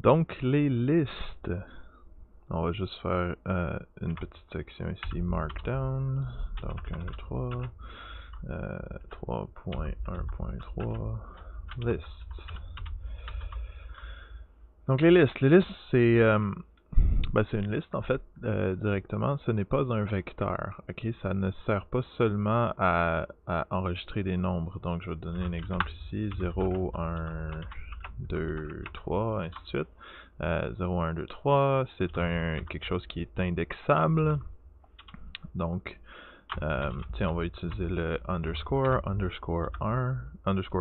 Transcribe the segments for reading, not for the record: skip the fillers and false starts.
Donc, les listes. On va juste faire une petite section ici, Markdown. Donc, 1, 2, 3. 3.1.3. Lists. Donc, les listes. Les listes, c'est une liste, en fait, directement. Ce n'est pas un vecteur. Ok, ça ne sert pas seulement à enregistrer des nombres. Donc, je vais te donner un exemple ici. 0, 1, 2, 3, ainsi de suite. 0, 1, 2, 3, c'est quelque chose qui est indexable. Donc, tiens, on va utiliser le underscore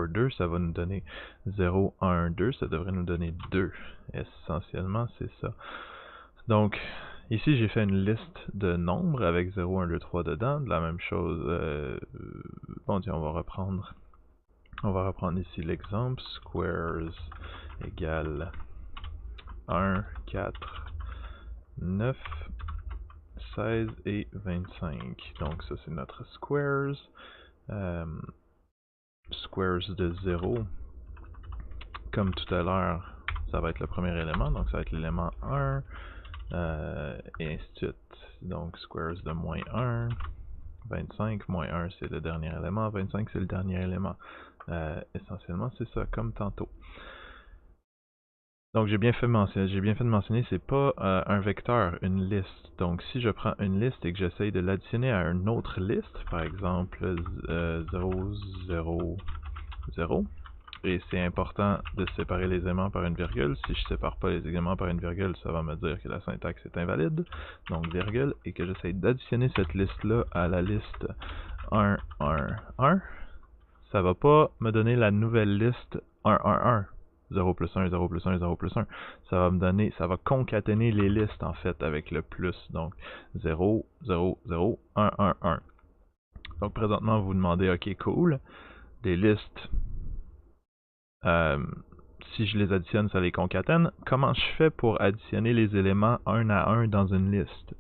2, ça va nous donner 0, 1, 2, ça devrait nous donner 2. Essentiellement, c'est ça. Donc, ici, j'ai fait une liste de nombres avec 0, 1, 2, 3 dedans. De la même chose, bon, tiens, on va reprendre ici l'exemple. Squares égale 1, 4, 9, 16 et 25. Donc ça c'est notre squares. Squares de 0, comme tout à l'heure, ça va être le premier élément, donc ça va être l'élément 1, et ainsi de suite. Donc squares de moins 1, 25, moins 1 c'est le dernier élément, 25 c'est le dernier élément. Essentiellement c'est ça, comme tantôt. Donc j'ai bien fait de mentionner, c'est pas un vecteur, une liste. Donc si je prends une liste et que j'essaye de l'additionner à une autre liste, par exemple 0, 0, 0, et c'est important de séparer les éléments par une virgule. Si je sépare pas les éléments par une virgule, ça va me dire que la syntaxe est invalide. Donc virgule, et que j'essaye d'additionner cette liste-là à la liste 1, 1, 1, ça va pas me donner la nouvelle liste 1, 1, 1. 0 plus 1, 0 plus 1, 0 plus 1. Ça va concaténer les listes en fait avec le plus. Donc 0, 0, 0, 1, 1, 1. Donc présentement vous vous demandez, ok cool, des listes, si je les additionne ça les concatène. Comment je fais pour additionner les éléments un à un dans une liste?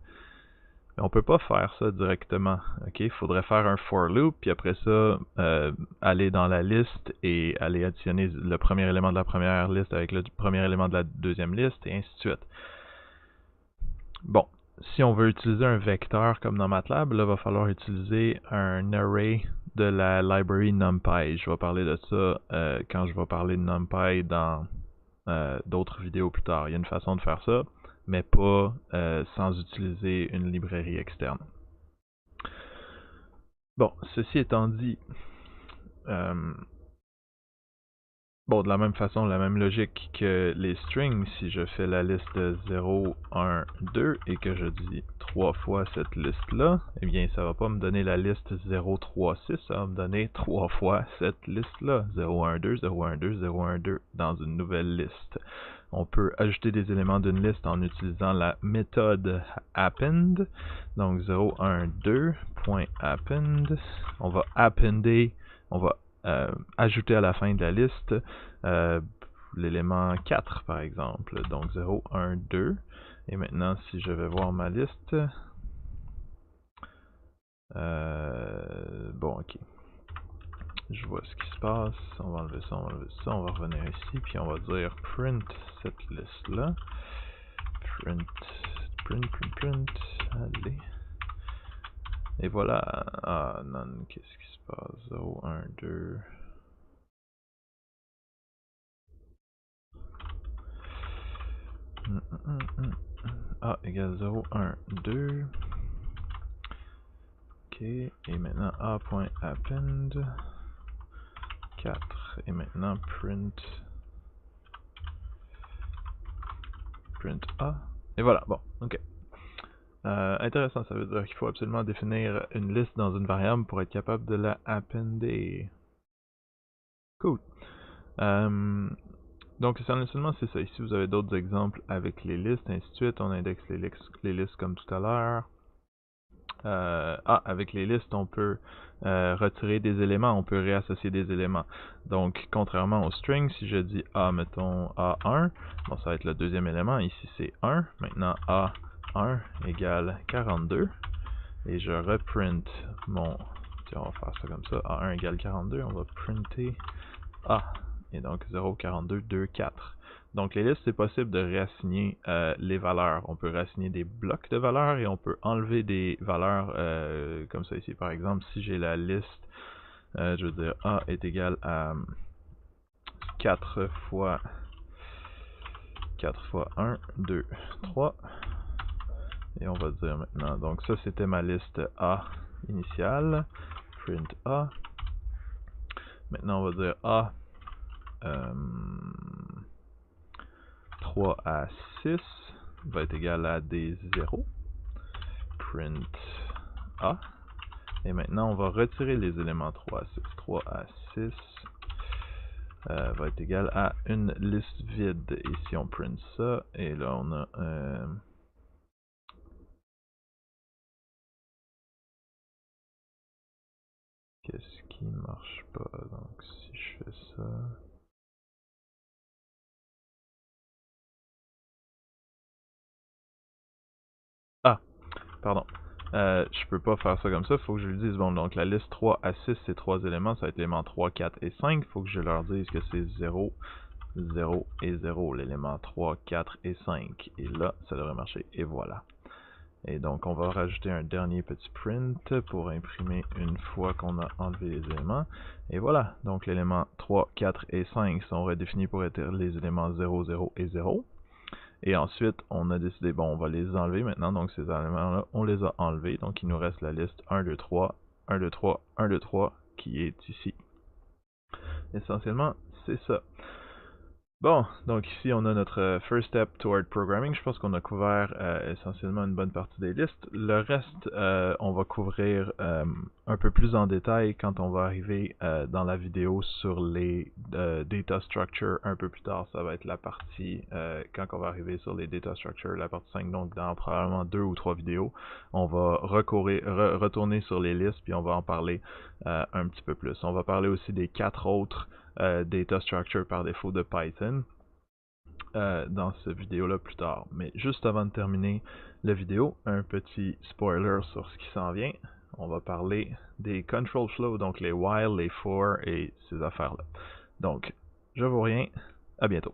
On peut pas faire ça directement. Il faudrait faire un for loop, puis après ça, aller dans la liste et aller additionner le premier élément de la première liste avec le premier élément de la deuxième liste, et ainsi de suite. Bon, si on veut utiliser un vecteur comme dans MATLAB, là, il va falloir utiliser un array de la library NumPy. Je vais parler de ça quand je vais parler de NumPy dans d'autres vidéos plus tard. Il y a une façon de faire ça, mais pas sans utiliser une librairie externe. Bon, ceci étant dit, bon, de la même façon, la même logique que les strings, si je fais la liste de 0, 1, 2 et que je dis 3 fois cette liste-là, eh bien, ça va pas me donner la liste 0, 3, 6, ça va me donner 3 fois cette liste-là, 0, 1, 2, 0, 1, 2, 0, 1, 2, dans une nouvelle liste. On peut ajouter des éléments d'une liste en utilisant la méthode append. Donc 0, 1, 2, .append. On va appender, on va ajouter à la fin de la liste l'élément 4 par exemple. Donc 0, 1, 2. Et maintenant, si je vais voir ma liste, bon, ok. Je vois ce qui se passe. On va enlever ça, on va enlever ça. On va revenir ici, puis on va dire print cette liste-là. Print, print, print, print. Allez. Et voilà. Ah, non, qu'est-ce qui se passe? 0, 1, 2. A égale 0, 1, 2. Ok, et maintenant a.append 4. Et maintenant print a. Et voilà, bon, ok. Intéressant, ça veut dire qu'il faut absolument définir une liste dans une variable pour être capable de la appender. Cool. Donc essentiellement c'est ça. Ici vous avez d'autres exemples avec les listes, ainsi de suite. On indexe les listes comme tout à l'heure. Avec les listes, on peut retirer des éléments, on peut réassocier des éléments. Donc, contrairement au string, si je dis A, mettons A1, bon, ça va être le deuxième élément. Ici, c'est 1. Maintenant, A1 égale 42. Et je reprint mon... Tiens, on va faire ça comme ça. A1 égale 42. On va printer A. Et donc, 0, 42, 2, 4. Donc les listes, c'est possible de réassigner les valeurs. On peut réassigner des blocs de valeurs et on peut enlever des valeurs comme ça ici. Par exemple, si j'ai la liste, je veux dire A est égal à 4 fois 1, 2, 3. Et on va dire maintenant, donc ça c'était ma liste A initiale, print A. Maintenant on va dire A 3 à 6 va être égal à D0, print A. Et maintenant on va retirer les éléments 3 à 6. 3 à 6 va être égal à une liste vide. Et si on print ça, et là on a qu'est-ce qui marche pas? Donc si je fais ça... Ah, pardon. Je peux pas faire ça comme ça, il faut que je lui dise, bon, donc la liste 3 à 6, c'est 3 éléments, ça va être l'élément 3, 4 et 5, il faut que je leur dise que c'est 0, 0 et 0, l'élément 3, 4 et 5. Et là, ça devrait marcher, et voilà. Et donc, on va rajouter un dernier petit print pour imprimer une fois qu'on a enlevé les éléments. Et voilà, donc l'élément 3, 4 et 5 sont redéfinis pour être les éléments 0, 0 et 0. Et ensuite, on a décidé, bon, on va les enlever maintenant, donc ces éléments-là, on les a enlevés. Donc, il nous reste la liste 1, 2, 3, 1, 2, 3, 1, 2, 3, qui est ici. Essentiellement, c'est ça. Bon, donc ici on a notre first step toward programming. Je pense qu'on a couvert essentiellement une bonne partie des listes. Le reste, on va couvrir un peu plus en détail quand on va arriver dans la vidéo sur les data structure un peu plus tard. Ça va être la partie, quand on va arriver sur les data structure, la partie 5, donc dans probablement 2 ou 3 vidéos, on va retourner sur les listes puis on va en parler un petit peu plus. On va parler aussi des 4 autres data structure par défaut de Python dans cette vidéo-là plus tard. Mais juste avant de terminer la vidéo, un petit spoiler sur ce qui s'en vient. On va parler des control flows, donc les while, les for et ces affaires-là. Donc, je vous rien, à bientôt.